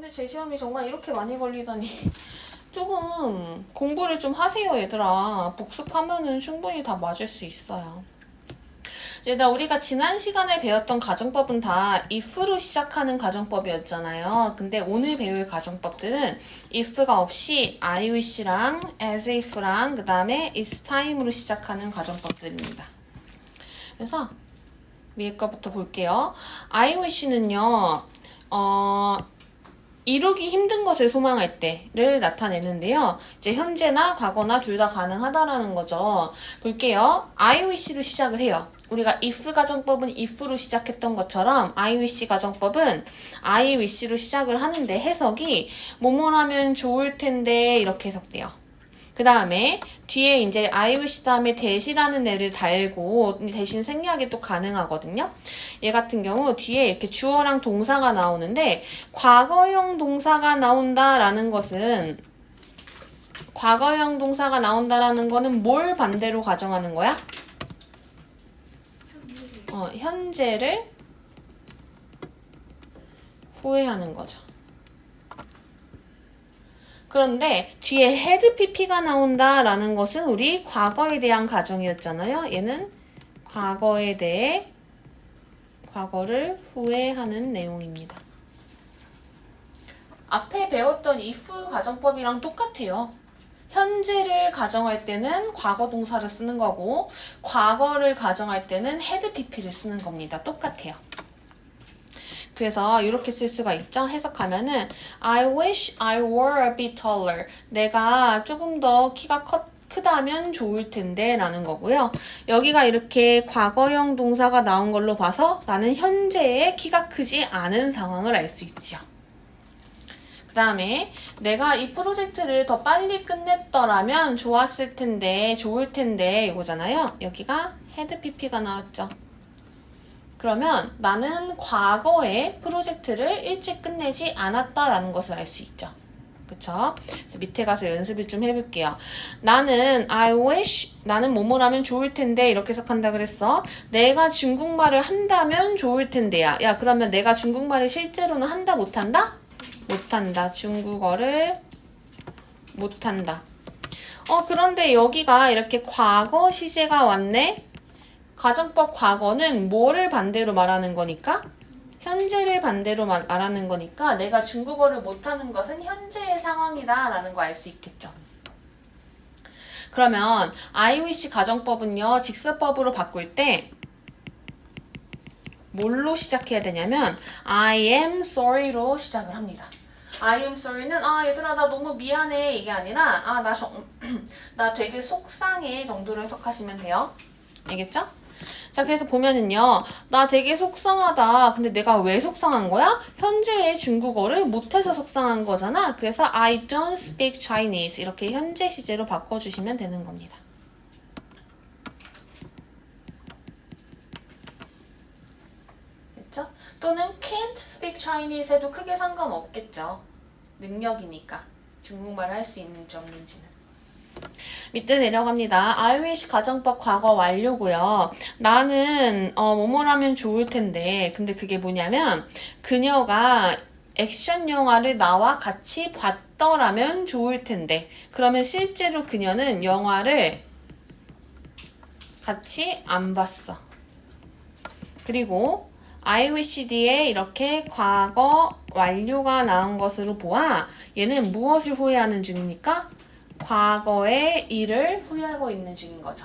근데 제 시험이 정말 이렇게 많이 걸리다니. 조금 공부를 좀 하세요, 얘들아. 복습하면은 충분히 다 맞을 수 있어요. 일단 우리가 지난 시간에 배웠던 가정법은 다 if로 시작하는 가정법이었잖아요. 근데 오늘 배울 가정법들은 if가 없이 I wish랑 as if랑 그 다음에 it's time으로 시작하는 가정법들입니다. 그래서 위에 거부터 볼게요. I wish는요. 이루기 힘든 것을 소망할 때를 나타내는데요. 이제 현재나 과거나 둘 다 가능하다라는 거죠. 볼게요. I wish로 시작을 해요. 우리가 if 가정법은 if로 시작했던 것처럼 I wish 가정법은 I wish로 시작을 하는데 해석이 뭐뭐라면 좋을 텐데 이렇게 해석돼요. 그 다음에 뒤에 이제 I wish 다음에 대시라는 애를 달고 대신 생략이 또 가능하거든요. 얘 같은 경우 뒤에 이렇게 주어랑 동사가 나오는데 과거형 동사가 나온다라는 것은 과거형 동사가 나온다라는 거는 뭘 반대로 가정하는 거야? 현재를 후회하는 거죠. 그런데 뒤에 had pp가 나온다라는 것은 우리 과거에 대한 가정이었잖아요. 얘는 과거에 대해 과거를 후회하는 내용입니다. 앞에 배웠던 if 가정법이랑 똑같아요. 현재를 가정할 때는 과거 동사를 쓰는 거고 과거를 가정할 때는 had pp를 쓰는 겁니다. 똑같아요. 그래서 이렇게 쓸 수가 있죠. 해석하면은 I wish I were a bit taller. 내가 조금 더 키가 크다면 좋을 텐데 라는 거고요. 여기가 이렇게 과거형 동사가 나온 걸로 봐서 나는 현재의 키가 크지 않은 상황을 알 수 있죠. 그 다음에 내가 이 프로젝트를 더 빨리 끝냈더라면 좋았을 텐데 좋을 텐데 이거잖아요. 여기가 had pp가 나왔죠. 그러면 나는 과거에 프로젝트를 일찍 끝내지 않았다라는 것을 알 수 있죠. 그쵸? 그래서 밑에 가서 연습을 좀 해볼게요. 나는 나는 뭐뭐라면 좋을 텐데 이렇게 해석한다 그랬어. 내가 중국말을 한다면 좋을 텐데야. 야, 그러면 내가 중국말을 실제로는 한다 못한다? 못한다. 중국어를 못한다. 그런데 여기가 이렇게 과거 시제가 왔네? 가정법 과거는 뭐를 반대로 말하는 거니까? 현재를 반대로 말하는 거니까 내가 중국어를 못하는 것은 현재의 상황이다 라는 거 알 수 있겠죠. 그러면 I wish 가정법은요. 직설법으로 바꿀 때 뭘로 시작해야 되냐면 I am sorry로 시작을 합니다. I am sorry는 얘들아 나 너무 미안해 이게 아니라 나 되게 속상해 정도로 해석하시면 돼요. 알겠죠? 자, 그래서 보면은요, 나 되게 속상하다. 근데 내가 왜 속상한 거야? 현재의 중국어를 못해서 속상한 거잖아. 그래서 I don't speak Chinese. 이렇게 현재 시제로 바꿔주시면 되는 겁니다. 됐죠? 또는 can't speak Chinese 해도 크게 상관없겠죠. 능력이니까. 중국말을 할 수 있는지 없는지는. 밑에 내려갑니다. I wish 가정법 과거 완료고요. 나는 뭐뭐라면 좋을 텐데 근데 그게 뭐냐면 그녀가 액션 영화를 나와 같이 봤더라면 좋을 텐데 그러면 실제로 그녀는 영화를 같이 안 봤어. 그리고 I wish 뒤에 이렇게 과거 완료가 나온 것으로 보아 얘는 무엇을 후회하는 중입니까? 과거의 일을 후회하고 있는 중인 거죠.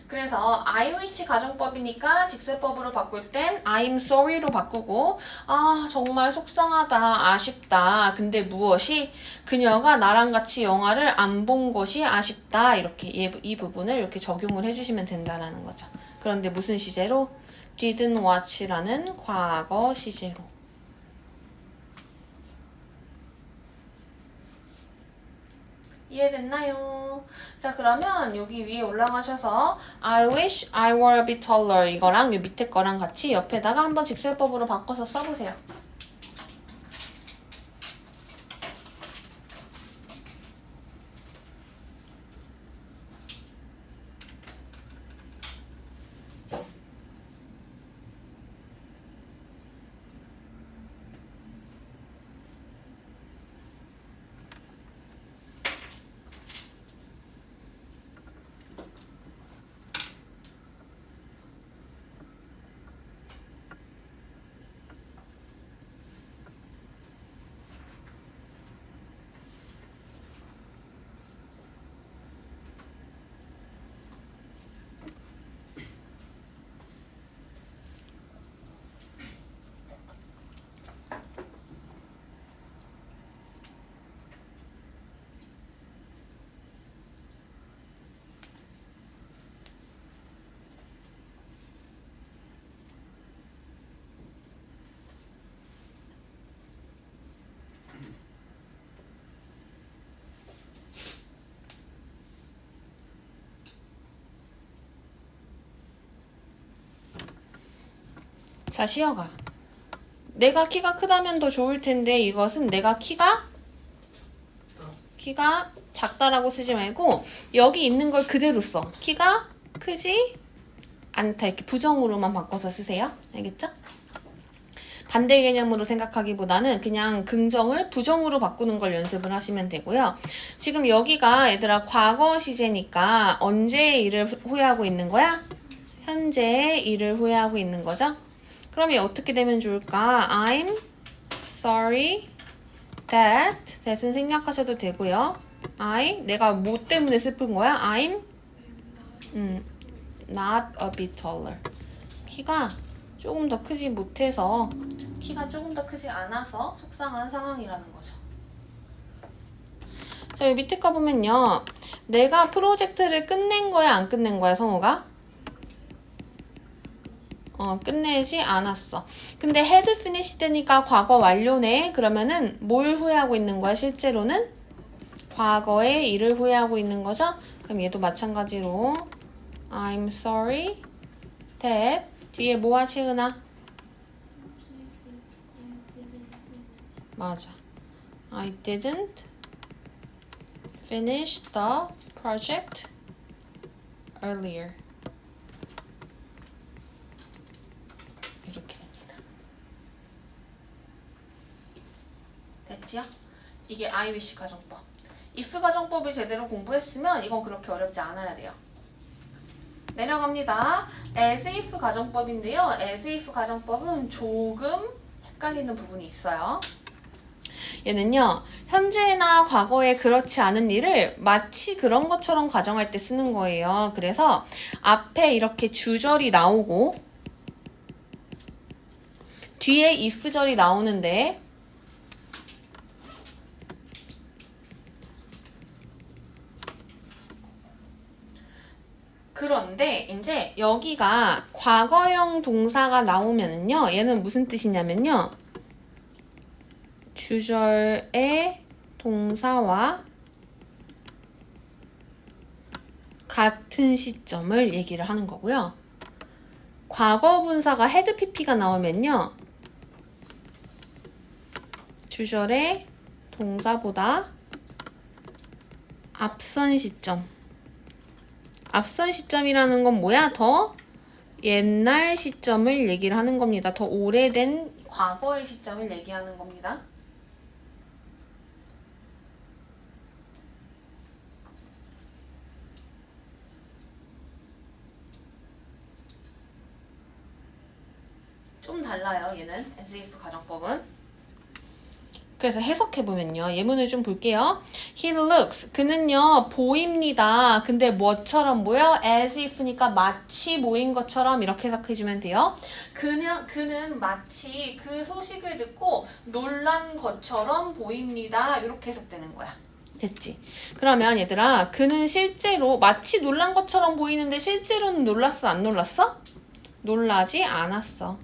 그래서 I wish 가정법이니까 직설법으로 바꿀 땐 I'm sorry로 바꾸고 정말 속상하다 아쉽다 근데 무엇이 그녀가 나랑 같이 영화를 안 본 것이 아쉽다 이렇게 이 부분을 이렇게 적용을 해주시면 된다는 거죠. 그런데 무슨 시제로? didn't watch라는 과거 시제로. 이해됐나요? 자, 그러면 여기 위에 올라가셔서 I wish I were a bit taller 이거랑 이 밑에 거랑 같이 옆에다가 한번 직설법으로 바꿔서 써보세요. 자, 시어가. 내가 키가 크다면 더 좋을 텐데 이것은 내가 키가 작다라고 쓰지 말고 여기 있는 걸 그대로 써. 키가 크지 않다. 이렇게 부정으로만 바꿔서 쓰세요. 알겠죠? 반대 개념으로 생각하기보다는 그냥 긍정을 부정으로 바꾸는 걸 연습을 하시면 되고요. 지금 여기가 얘들아 과거 시제니까 언제의 일을 후회하고 있는 거야? 현재의 일을 후회하고 있는 거죠? 그러면 어떻게 되면 좋을까? I'm sorry that은 생략하셔도 되고요. 내가 뭐 때문에 슬픈 거야? I'm not a bit taller. 키가 조금 더 크지 못해서 키가 조금 더 크지 않아서 속상한 상황이라는 거죠. 자, 여기 밑에 거 보면요. 내가 프로젝트를 끝낸 거야, 안 끝낸 거야, 성우가? 끝내지 않았어. 근데 has finished 되니까 과거 완료네. 그러면은 뭘 후회하고 있는 거야, 실제로는? 과거의 일을 후회하고 있는 거죠? 그럼 얘도 마찬가지로 I'm sorry that 뒤에 뭐야, 채은아? 맞아. I didn't finish the project earlier. 이렇게 됩니다. 됐지요? 이게 I wish 가정법. if 가정법을 제대로 공부했으면 이건 그렇게 어렵지 않아야 돼요. 내려갑니다. as if 가정법인데요. as if 가정법은 조금 헷갈리는 부분이 있어요. 얘는요, 현재나 과거에 그렇지 않은 일을 마치 그런 것처럼 가정할 때 쓰는 거예요. 그래서 앞에 이렇게 주절이 나오고 뒤에 if절이 나오는데 그런데 이제 여기가 과거형 동사가 나오면은요, 얘는 무슨 뜻이냐면요, 주절의 동사와 같은 시점을 얘기를 하는 거고요. 과거 분사가 had pp가 나오면요, 주절의 동사보다 앞선 시점이라는 건 뭐야? 더 옛날 시점을 얘기를 하는 겁니다. 더 오래된 과거의 시점을 얘기하는 겁니다. 좀 달라요, 얘는. as if 가정법은. 그래서 해석해보면요. 예문을 좀 볼게요. He looks. 그는요, 보입니다. 근데 뭐처럼 보여? as if니까 마치 보인 것처럼 이렇게 해석해주면 돼요. 그는 마치 그 소식을 듣고 놀란 것처럼 보입니다. 이렇게 해석되는 거야. 됐지? 그러면 얘들아, 그는 실제로 마치 놀란 것처럼 보이는데 실제로는 놀랐어? 안 놀랐어? 놀라지 않았어.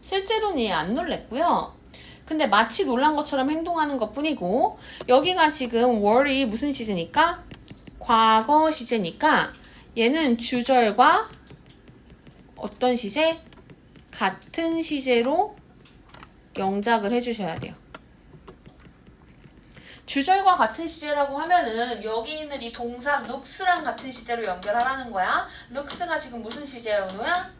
실제로는 얘 안 놀랬고요. 근데 마치 놀란 것처럼 행동하는 것 뿐이고, 여기가 지금 월이 무슨 시제니까? 과거 시제니까 얘는 주절과 어떤 시제? 같은 시제로 영작을 해주셔야 돼요. 주절과 같은 시제라고 하면은 여기 있는 이 동사 looks랑 같은 시제로 연결하라는 거야. looks가 지금 무슨 시제야, 은호야?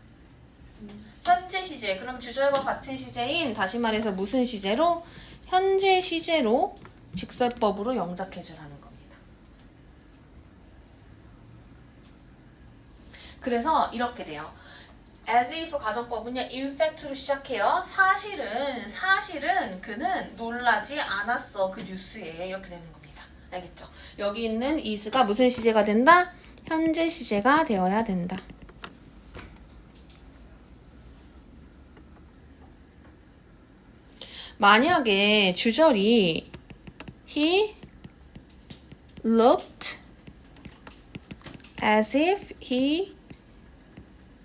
현재 시제. 그럼 주절과 같은 시제인, 다시 말해서 무슨 시제로? 현재 시제로 직설법으로 영작해주라는 겁니다. 그래서 이렇게 돼요. as if 가정법은요, in fact로 시작해요. 사실은 그는 놀라지 않았어, 그 뉴스에. 이렇게 되는 겁니다. 알겠죠? 여기 있는 is가 무슨 시제가 된다? 현재 시제가 되어야 된다. 만약에 주절이 he looked as if he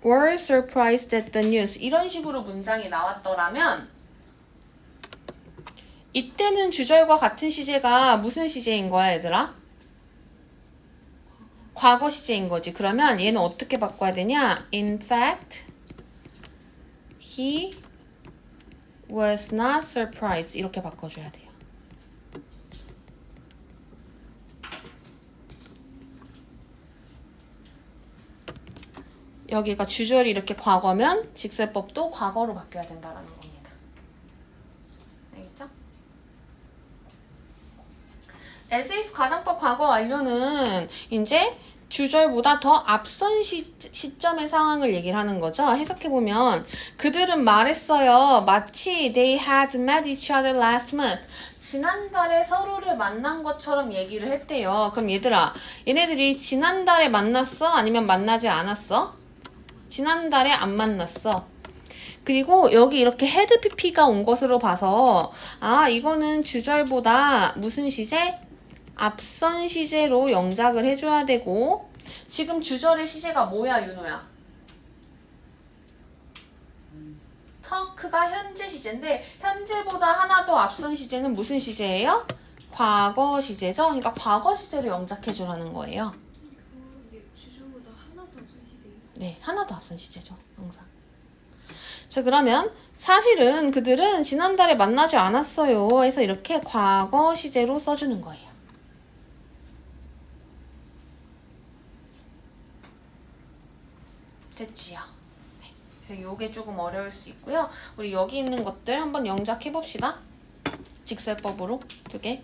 were surprised at the news, 이런 식으로 문장이 나왔더라면 이때는 주절과 같은 시제가 무슨 시제인 거야, 얘들아? 과거 시제인 거지. 그러면 얘는 어떻게 바꿔야 되냐? In fact, he was not surprised. 이렇게 바꿔줘야 돼요. 여기가 주절이 이렇게 과거면 직설법도 과거로 바뀌어야 된다라는 겁니다. 알겠죠? as if 가정법 과거 완료는 이제 주절보다 더 앞선 시점의 상황을 얘기를 하는 거죠. 해석해보면 그들은 말했어요. 마치 they had met each other last month. 지난달에 서로를 만난 것처럼 얘기를 했대요. 그럼 얘들아, 얘네들이 지난달에 만났어? 아니면 만나지 않았어? 지난달에 안 만났어. 그리고 여기 이렇게 헤드 PP가 온 것으로 봐서 아, 이거는 주절보다 무슨 시제? 앞선 시제로 영작을 해줘야 되고 지금 주절의 시제가 뭐야, 윤호야? 터크가 현재 시제인데 현재보다 하나 더 앞선 시제는 무슨 시제예요? 과거 시제죠? 그러니까 과거 시제로 영작해주라는 거예요. 주절보다 하나 더 앞선 시제예요? 네, 하나 더 앞선 시제죠, 항상. 자, 그러면 사실은 그들은 지난달에 만나지 않았어요. 해서 이렇게 과거 시제로 써주는 거예요. 됐지요? 네. 그래서 요게 조금 어려울 수 있고요. 우리 여기 있는 것들 한번 영작해 봅시다. 직설법으로 2개.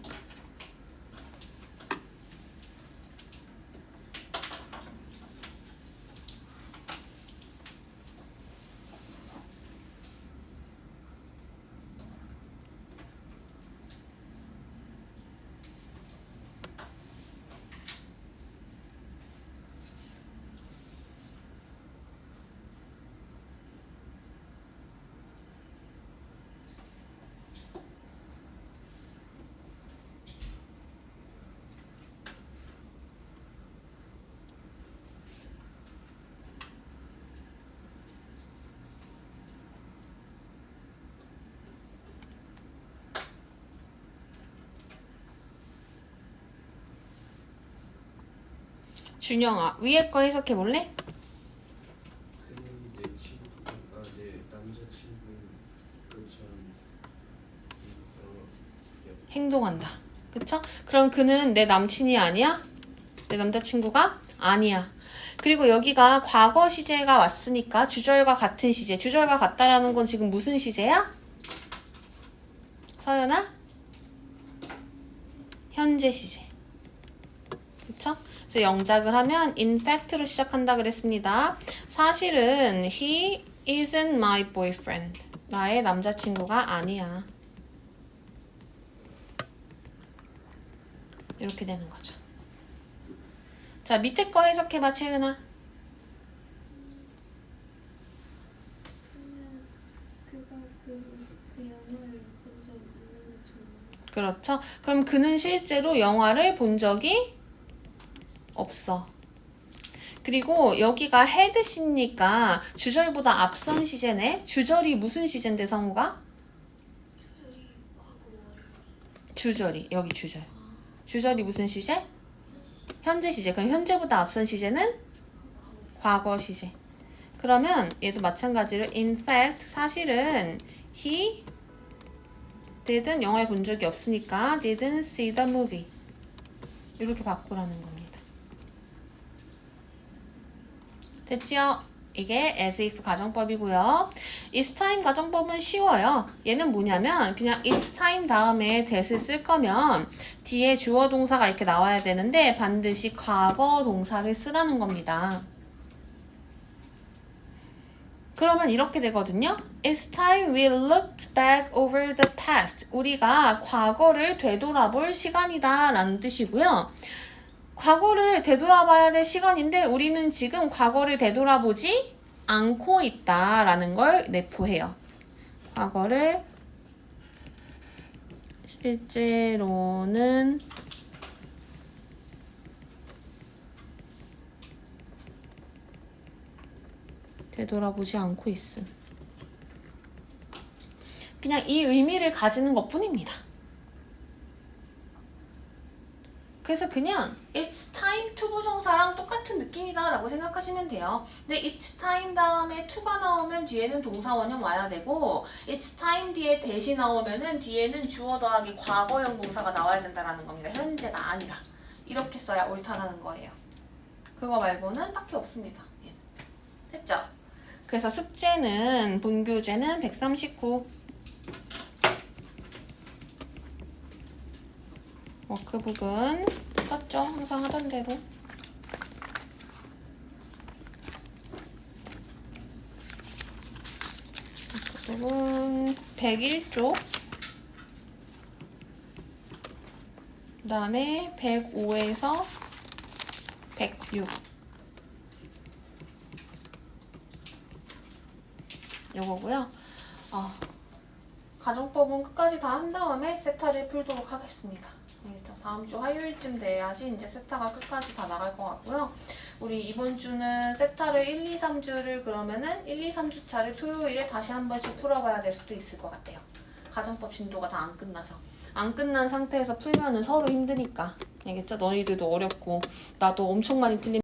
준영아, 위에 거 해석해 볼래? 그는 내 친구, 내 남자친구인 것처럼 행동한다. 그쵸? 그럼 그는 내 남친이 아니야? 내 남자친구가 아니야. 그리고 여기가 과거 시제가 왔으니까 주절과 같은 시제. 주절과 같다라는 건 지금 무슨 시제야? 서연아? 현재 시제. 그쵸? 그래서 영작을 하면 in fact로 시작한다 그랬습니다. 사실은 he isn't my boyfriend. 나의 남자친구가 아니야. 이렇게 되는 거죠. 자, 밑에 거 해석해봐, 채은아. 그가 그 영화를 본 적 있는 것처럼. 그렇죠. 그럼 그는 실제로 영화를 본 적이 없어. 그리고 여기가 헤드시니까 주절보다 앞선 시제네. 주절이 무슨 시제인데, 성우가? 주절이 과거 완료. 주절이. 여기 주절. 주절이 무슨 시제? 현재 시제. 그럼 현재보다 앞선 시제는 과거 시제. 그러면 얘도 마찬가지로 in fact 사실은 he didn't 영화를 본 적이 없으니까 didn't see the movie. 이렇게 바꾸라는 겁니다. 됐지요? 이게 as if 가정법이고요. it's time 가정법은 쉬워요. 얘는 뭐냐면 그냥 it's time 다음에 that을 쓸 거면 뒤에 주어 동사가 이렇게 나와야 되는데 반드시 과거 동사를 쓰라는 겁니다. 그러면 이렇게 되거든요. It's time we looked back over the past. 우리가 과거를 되돌아볼 시간이다 라는 뜻이고요. 과거를 되돌아봐야 될 시간인데 우리는 지금 과거를 되돌아보지 않고 있다라는 걸 내포해요. 과거를 실제로는 되돌아보지 않고 있음. 그냥 이 의미를 가지는 것 뿐입니다. 그래서 그냥 it's time to 부정사랑 똑같은 느낌이다 라고 생각하시면 돼요. 근데 it's time 다음에 to가 나오면 뒤에는 동사 원형 와야 되고 it's time 뒤에 대시 나오면은 뒤에는 주어 더하기 과거형 동사가 나와야 된다라는 겁니다. 현재가 아니라. 이렇게 써야 옳다라는 거예요. 그거 말고는 딱히 없습니다. 예. 됐죠? 그래서 숙제는 본교재는 139. 워크북은 똑같죠? 항상 하던 대로. 워크북은 101쪽. 그 다음에 105에서 106. 요거고요. 가정법은 끝까지 다 한 다음에 세타를 풀도록 하겠습니다. 알겠죠? 다음 주 화요일쯤 돼야지 이제 세타가 끝까지 다 나갈 것 같고요. 우리 이번 주는 세타를 1, 2, 3주를 그러면은 1, 2, 3주 차를 토요일에 다시 한 번씩 풀어봐야 될 수도 있을 것 같아요. 가정법 진도가 다 안 끝나서. 안 끝난 상태에서 풀면은 서로 힘드니까. 알겠죠? 너희들도 어렵고 나도 엄청 많이 틀린